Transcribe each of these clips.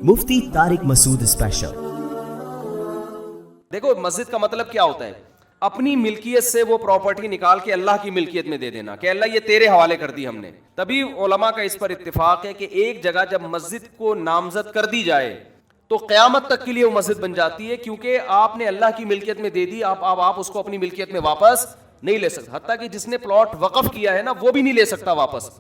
मुफ्ती Tariq Masood special. देखो मस्जिद का मतलब क्या होता है, अपनी मिल्कियत से वो प्रॉपर्टी निकाल के अल्लाह की मिल्कियत में दे देना कि अल्लाह ये तेरे हवाले कर दी हमने। तभी उलमा का इस पर इत्तिफाक है कि एक जगह जब मस्जिद को नामजद कर दी जाए तो क़यामत तक के लिए वो मस्जिद बन जाती है, क्योंकि आपने अल्लाह की मिल्कियत में दे दी, आप उसको अपनी मिल्कियत में वापस नहीं ले सकते। हत्ता कि जिसने प्लॉट वक़फ़ किया है ना, वो भी नहीं ले सकता वापस।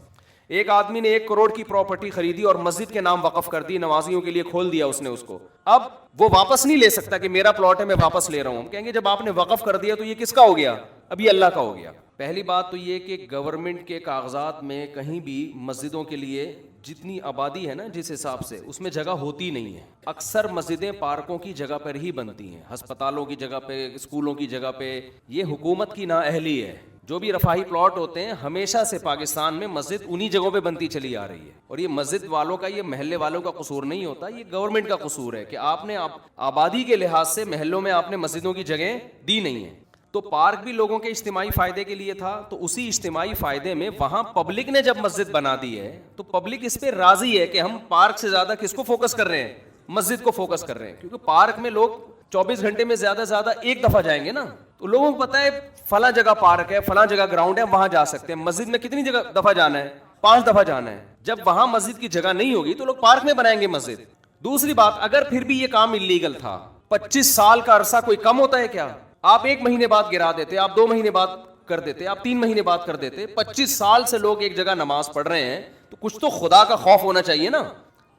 एक आदमी ने 1 करोड़ की प्रॉपर्टी खरीदी और मस्जिद के नाम वक़फ़ कर दी, नमाजियों के लिए खोल दिया उसने उसको। अब वो वापस नहीं ले सकता कि मेरा प्लॉट है मैं वापस ले रहा हूं। हम कहेंगे जब आपने वक़फ़ कर दिया तो ये किसका हो गया? अभी अल्लाह का हो गया। पहली बात तो ये कि गवर्नमेंट के कागजात में कहीं भी मस्जिदों के लिए जितनी आबादी है ना, जिस हिसाब से उसमें जगह होती नहीं है। अक्सर मस्जिदें पार्कों की जगह पर ही बनती हैं, अस्पतालों की जगह पे, स्कूलों की जगह पे। ये हुकूमत की नाअहली है। जो भी रफाही प्लॉट होते हैं हमेशा से पाकिस्तान में मस्जिद उन्हीं जगहों पे बनती चली आ रही है। और ये मस्जिद वालों का, ये महल्ले वालों का कसूर नहीं होता, ये गवर्नमेंट का कसूर है कि आपने आबादी के लिहाज से महलों में आपने मस्जिदों की जगह दी नहीं है। तो पार्क भी लोगों के इज्तिमाई फ़ायदे के लिए था, तो उसी इज्तिमाई फ़ायदे में वहाँ पब्लिक ने जब मस्जिद बना दी है तो पब्लिक इस पर राज़ी है कि हम पार्क से ज़्यादा किसको फोकस कर रहे हैं? मस्जिद को फोकस कर रहे हैं। क्योंकि पार्क में लोग 24 घंटे में ज़्यादा एक दफ़ा जाएंगे ना, तो लोगों को पता है फला जगह पार्क है, फला जगह ग्राउंड है, वहाँ जा सकते हैं। मस्जिद में कितनी जगह दफ़ा जाना है? 5 दफ़ा जाना है। जब वहाँ मस्जिद की जगह नहीं होगी तो लोग पार्क में बनाएंगे मस्जिद। दूसरी बात, अगर फिर भी ये काम इल्लीगल था, 25 साल का अरसा कोई कम होता है क्या? आप 1 महीने बाद गिरा देते, आप 2 महीने बाद कर देते, आप 3 महीने बाद कर देते। 25 साल से लोग एक जगह नमाज पढ़ रहे हैं तो कुछ तो खुदा का खौफ होना चाहिए ना।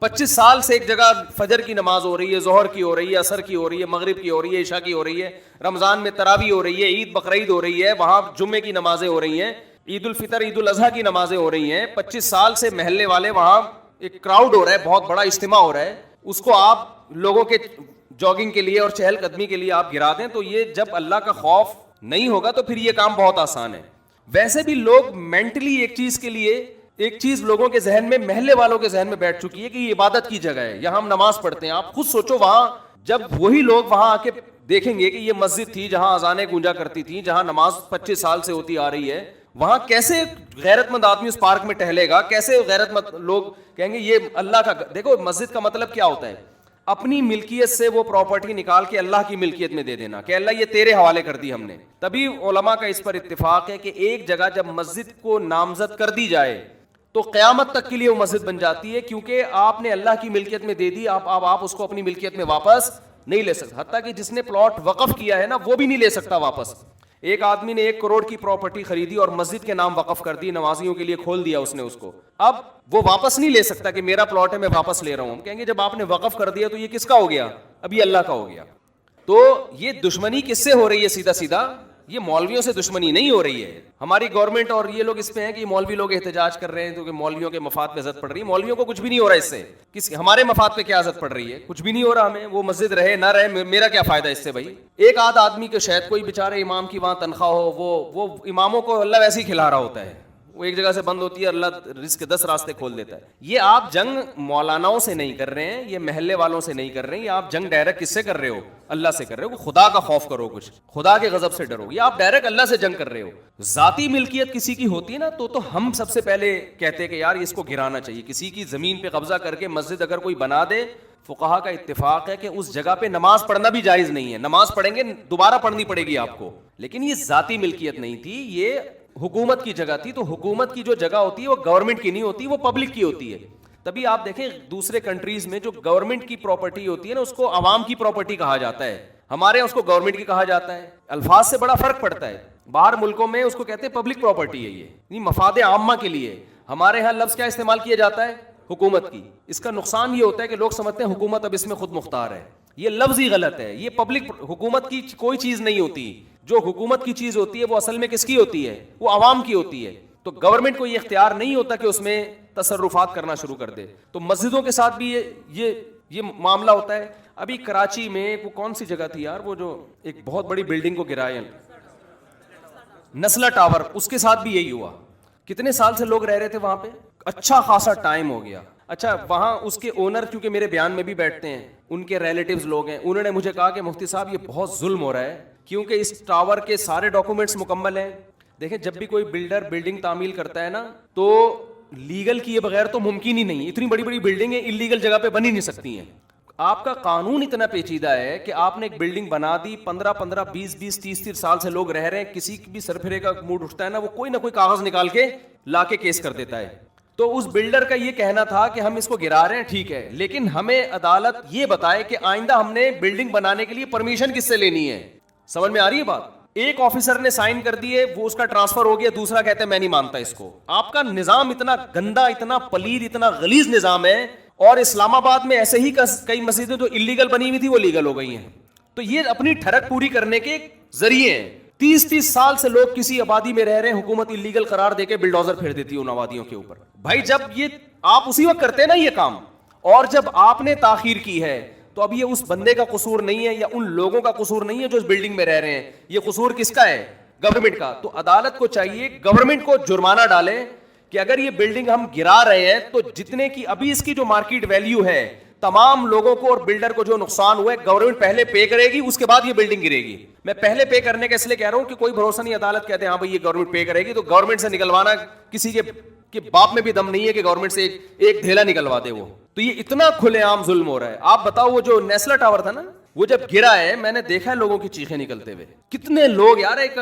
25 साल से एक जगह फजर की नमाज हो रही है, जोहर की हो रही है, असर की हो रही है, मगरिब की हो रही है, इशा की हो रही है, रमजान में तरावी हो रही है, ईद बकरीद हो रही है, वहां जुम्मे की नमाजें हो रही हैं, ईद उल फितर ईद उल अजहा की नमाजें हो रही हैं। 25 साल से महल्ले वाले वहां एक क्राउड हो रहा है, बहुत बड़ा इज्तिमा हो रहा है, उसको आप लोगों के जॉगिंग के लिए और चहलकदमी के लिए आप गिरा दें तो ये जब अल्लाह का खौफ नहीं होगा तो फिर ये काम बहुत आसान है। वैसे भी लोग मेंटली एक चीज लोगों के जहन में, महल्ले वालों के जहन में बैठ चुकी है कि ये इबादत की जगह है, यहां हम नमाज पढ़ते हैं। आप खुद सोचो, वहां जब वही लोग वहां आके देखेंगे कि ये मस्जिद थी जहां अजानें गूंजा करती थी, जहां नमाज 25 साल से होती आ रही है, वहां कैसे गैरतमंद आदमी उस पार्क में टहलेगा? कैसे गैरतमंद लोग कहेंगे ये अल्लाह का? देखो मस्जिद का मतलब क्या होता है, अपनी मिल्कियत से वो प्रॉपर्टी निकाल के अल्लाह की मिल्कियत में दे देना कि अल्लाह ये तेरे हवाले कर दी हमने। तभी उलमा का इस पर इत्तिफाक है कि एक जगह जब मस्जिद को नामजद कर दी जाए तो क़यामत तक के लिए वो मस्जिद बन जाती है, क्योंकि आपने अल्लाह की मिल्कियत में दे दी, आप उसको अपनी मिल्कियत में वापस नहीं ले सकते। हत्ता कि जिसने प्लॉट वक़फ़ किया है ना, वो भी नहीं ले सकता वापस। एक आदमी ने 1 करोड़ की प्रॉपर्टी खरीदी और मस्जिद के नाम वक़फ़ कर दी, नमाजियों के लिए खोल दिया उसने उसको। अब वो वापस नहीं ले सकता कि मेरा प्लॉट है मैं वापस ले रहा हूं। हम कहेंगे जब आपने वक़फ़ कर दिया तो ये किसका हो गया? अभी अल्लाह का हो गया। तो ये दुश्मनी किससे हो रही है? सीधा सीधा ये मौलवियों से दुश्मनी नहीं हो रही है। हमारी गवर्नमेंट और ये लोग इस पे हैं कि मौलवी लोग एहतजाज कर रहे हैं क्योंकि मौलवियों के मफाद पे इज़्ज़त पड़ रही है। मौलवियों को कुछ भी नहीं हो रहा इससे, हमारे मफाद पे क्या इज़्ज़त पड़ रही है? कुछ भी नहीं हो रहा हमें। वो मस्जिद रहे ना रहे, मेरा क्या फायदा इससे भाई? एक आध आदमी के शायद कोई बेचारे इमाम की वहाँ तनख्वाह हो, वो इमामों को अल्लाह वैसे ही खिला रहा होता है। वो एक जगह से बंद होती है, अल्लाह रिस्क 10 रास्ते खोल देता है। ये आप जंग मौलानाओं से नहीं कर रहे हैं, ये महल्ले वालों से नहीं कर रहे हैं, ये आप जंग डायरेक्ट किससे कर रहे हो? अल्लाह से कर रहे हो। खुदा का खौफ करो, कुछ खुदा के गजब से डरो। ये आप डायरेक्ट अल्लाह से जंग कर रहे हो। जाती मिल्कियत किसी की होती है ना, तो हम सबसे पहले कहते हैं कि यार इसको गिराना चाहिए। किसी की जमीन पे कब्जा करके मस्जिद अगर कोई बना दे, फुक़हा का इत्तिफाक है कि उस जगह पे नमाज पढ़ना भी जायज़ नहीं है। नमाज पढ़ेंगे दोबारा पढ़नी पड़ेगी आपको, लेकिन ये जाती मिल्कियत नहीं थी, ये हुकूमत की जगह थी। तो हुकूमत की जो जगह होती है वो गवर्नमेंट की नहीं होती, वो पब्लिक की होती है। तभी आप देखें दूसरे कंट्रीज में जो गवर्नमेंट की प्रॉपर्टी होती है ना, उसको अवाम की प्रॉपर्टी कहा जाता है। हमारे यहाँ उसको गवर्नमेंट की कहा जाता है। अल्फाज से बड़ा फर्क पड़ता है। बाहर मुल्कों में उसको कहते हैं पब्लिक प्रॉपर्टी है, ये मफादे आम्मा के लिए। हमारे यहाँ लफ्ज़ क्या इस्तेमाल किया जाता है? हुकूमत की। इसका नुकसान ये होता है कि लोग समझते हैं हुकूमत अब इसमें खुद मुख्तार है। ये लफ्ज़ ही गलत है। ये पब्लिक हुकूमत की कोई चीज़ नहीं होती। जो हुकूमत की चीज़ होती है वो असल में किसकी होती है? वो आवाम की होती है। तो गवर्नमेंट को ये इख्तियार नहीं होता कि उसमें तसर्रुफात करना शुरू कर दे। तो मस्जिदों के साथ भी ये मामला होता है। अभी कराची में वो कौन सी जगह थी यार, वो जो एक बहुत बड़ी बिल्डिंग को गिराया, नस्ला टावर, उसके साथ भी यही हुआ। कितने साल से लोग रह रहे थे वहां पे, अच्छा खासा टाइम हो गया। अच्छा, वहां उसके ओनर क्योंकि मेरे बयान में भी बैठते हैं, उनके रिलेटिव्स लोग हैं, उन्होंने मुझे कहा कि मुफ्ती साहब ये बहुत जुल्म हो रहा है, क्योंकि इस टावर के सारे डॉक्यूमेंट्स मुकम्मल हैं। देखें, जब भी कोई बिल्डर बिल्डिंग तामील करता है ना, तो لیگل کیے بغیر تو ممکن ہی نہیں. اتنی بڑی بڑی بلڈنگیں انلیگل جگہ پہ بنی نہیں سکتی ہیں. آپ کا قانون اتنا پیچیدہ ہے کہ آپ نے ایک بلڈنگ بنا دی, 15 20 30 سال سے لوگ رہ رہے ہیں, کسی بھی سرپھرے کا موڈ اٹھتا ہے نا, وہ کوئی نہ کوئی کاغذ نکال کے لا کے کیس کر دیتا ہے. تو اس بلڈر کا یہ کہنا تھا کہ ہم اس کو گرا رہے ہیں, ٹھیک ہے, لیکن ہمیں عدالت یہ بتائے کہ آئندہ ہم نے بلڈنگ بنانے کے لیے پرمیشن کس سے لینی ہے. سمجھ میں آ رہی ہے بات؟ ایک آفیسر نے سائن کر دیے, وہ اس کا ٹرانسفر ہو گیا, دوسرا کہتے ہیں میں نہیں مانتا اس کو. آپ کا نظام اتنا گندا, اتنا پلید, اتنا غلیظ نظام ہے. اور اسلام آباد میں ایسے ہی کئی مسجدیں جو انلیگل بنی ہوئی تھی وہ لیگل ہو گئی ہیں. تو یہ اپنی ٹھڑک پوری کرنے کے ذریعے ہیں. 30 سال سے لوگ کسی آبادی میں رہ رہے ہیں, حکومت انلیگل قرار دے کے بلڈوزر پھیر دیتی ہے ان آبادیوں کے اوپر. بھائی جب یہ آپ اسی وقت کرتے ہیں نا یہ کام, اور جب آپ نے تاخیر کی ہے تو اب یہ اس بندے کا قصور نہیں ہے یا ان لوگوں کا قصور نہیں ہے جو اس بلڈنگ میں رہ رہے ہیں. یہ قصور کس کا ہے؟ گورنمنٹ کا. تو عدالت کو چاہیے گورنمنٹ کو جرمانہ ڈالے کہ اگر یہ بلڈنگ ہم گرا رہے ہیں تو جتنے کی ابھی اس کی جو مارکیٹ ویلیو ہے, تمام لوگوں کو اور بلڈر کو جو نقصان ہوا ہے گورنمنٹ پہلے پے کرے گی, اس کے بعد یہ بلڈنگ گرے گی. میں پہلے پے کرنے کا اس لیے کہہ رہا ہوں کہ کوئی بھروسہ نہیں, عدالت کہتے ہیں ہاں بھائی یہ گورنمنٹ پے کرے گی, تو گورنمنٹ سے نکلوانا کسی کے باپ میں بھی دم نہیں ہے کہ گورنمنٹ سے ایک ڈھیلا نکلوا دے وہ. تو یہ اتنا کھلے عام ظلم ہو رہا ہے. آپ بتاؤ وہ جو نیسلا ٹاور تھا نا, وہ جب گرا ہے میں نے دیکھا ہے لوگوں کی چیخیں نکلتے ہوئے. کتنے لوگ یار, ایک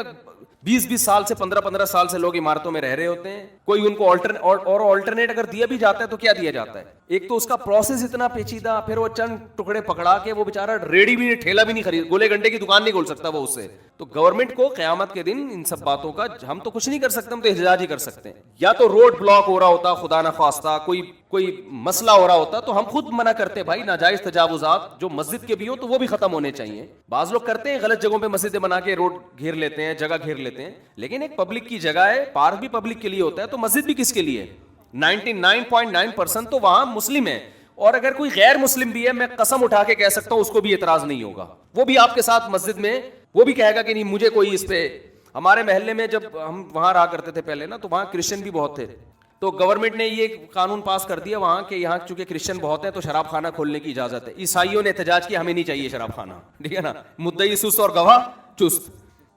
20 سال سے 15 سال سے لوگ عمارتوں میں رہ رہے ہوتے ہیں. کوئی ان کو آلٹرنیٹ اگر دیا بھی جاتا ہے تو کیا دیا جاتا ہے؟ ایک تو اس کا پروسیس اتنا پیچیدہ, پھر وہ چند ٹکڑے پکڑا کے وہ بیچارہ ریڑی بھی نہیں, ٹھیلا بھی نہیں خرید, گولے گنڈے کی دکان نہیں کھول سکتا وہ اس سے. تو گورنمنٹ کو قیامت کے دن ان سب باتوں کا ہم تو کچھ نہیں کر سکتے, ہم تو احتجاج ہی کر سکتے ہیں. یا تو روڈ بلاک ہو رہا ہوتا خدا نہ خواستہ, کوئی مسئلہ ہو رہا ہوتا تو ہم خود منع کرتے, بھائی ناجائز تجاوزات جو مسجد کے بھی ہو تو وہ بھی ختم ہونے چاہیے. بعض لوگ کرتے ہیں غلط جگہوں پہ مسجدیں بنا کے روڈ گھیر لیتے ہیں, جگہ گھیر لیتے ہیں, لیکن ایک پبلک کی جگہ ہے, پارک بھی پبلک کے لیے ہوتا ہے, تو مسجد بھی کس کے لیے؟ 99.9% تو وہاں مسلم ہے, اور اگر کوئی غیر مسلم بھی ہے میں قسم اٹھا کے کہہ سکتا ہوں اس کو بھی اعتراض نہیں ہوگا, وہ بھی آپ کے ساتھ مسجد میں وہ بھی کہے گا کہ نہیں مجھے کوئی اس پہ. ہمارے محلے میں جب ہم وہاں رہا کرتے تھے پہلے نا, تو وہاں کرسچن بھی بہت تھے, تو گورنمنٹ نے یہ قانون پاس کر دیا وہاں کہ یہاں چونکہ کرسچن بہت ہیں تو شراب خانہ کھولنے کی اجازت ہے. عیسائیوں نے احتجاج کیا ہمیں نہیں چاہیے شراب خانہ, ٹھیک ہے نا, مدعی سست اور گواہ چست.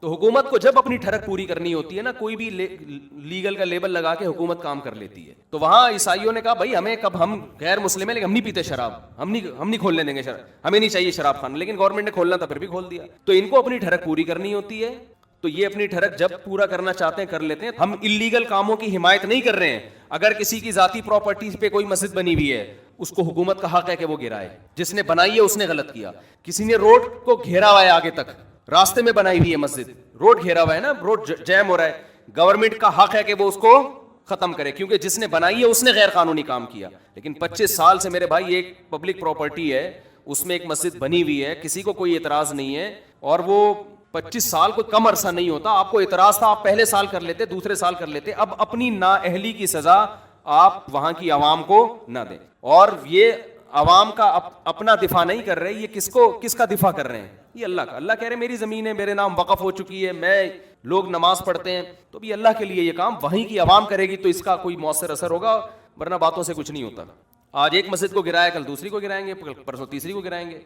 تو حکومت کو جب اپنی ٹھڑک پوری کرنی ہوتی ہے نا, کوئی بھی لیگل کا لیبل لگا کے حکومت کام کر لیتی ہے. تو وہاں عیسائیوں نے کہا بھائی ہمیں کب, ہم غیر مسلم ہیں لیکن ہم نہیں پیتے شراب, ہم نہیں کھولنے دیں گے شراب, ہمیں نہیں چاہیے شراب خانہ, لیکن گورنمنٹ نے کھولنا تھا پھر بھی کھول دیا. تو ان کو اپنی ٹھڑک پوری کرنی ہوتی ہے, تو یہ اپنی ٹھڑک جب پورا کرنا چاہتے ہیں کر لیتے ہیں. ہم انلیگل کاموں کی حمایت نہیں کر رہے ہیں. اگر کسی کی ذاتی پراپرٹی پہ کوئی مسجد بنی ہوئی ہے, اس کو حکومت کا حق ہے کہ وہ گرائے. جس نے بنائی ہے اس نے غلط کیا. کسی نے روڈ کو گھیرا ہوا ہے, آگے تک راستے میں بنائی ہوئی ہے مسجد, روڈ گھیرا ہوا ہے نا, روڈ جیم ہو رہا ہے, گورنمنٹ کا حق ہے کہ وہ اس کو ختم کرے, کیونکہ جس نے بنائی ہے اس نے غیر قانونی کام کیا. لیکن 25 سال سے میرے بھائی ایک پبلک پراپرٹی ہے, اس میں ایک مسجد بنی ہوئی ہے, کسی کو کوئی اعتراض نہیں ہے, اور وہ 25 سال کوئی کم عرصہ نہیں ہوتا. آپ کو اعتراض تھا, آپ پہلے سال کر لیتے, دوسرے سال کر لیتے. اب اپنی نااہلی کی سزا آپ وہاں کی عوام کو نہ دیں. اور یہ عوام کا اپنا دفاع نہیں کر رہے, یہ کس کا دفاع کر رہے ہیں؟ یہ اللہ کا. اللہ کہہ رہے میری زمین ہے, میرے نام وقف ہو چکی ہے, میں لوگ نماز پڑھتے ہیں, تو بھی اللہ کے لیے یہ کام وہیں کی عوام کرے گی تو اس کا کوئی مؤثر اثر ہوگا, ورنہ باتوں سے کچھ نہیں ہوتا. آج ایک مسجد کو گرایا, کل دوسری کو گرائیں گے, پرسوں تیسری کو گرائیں گے.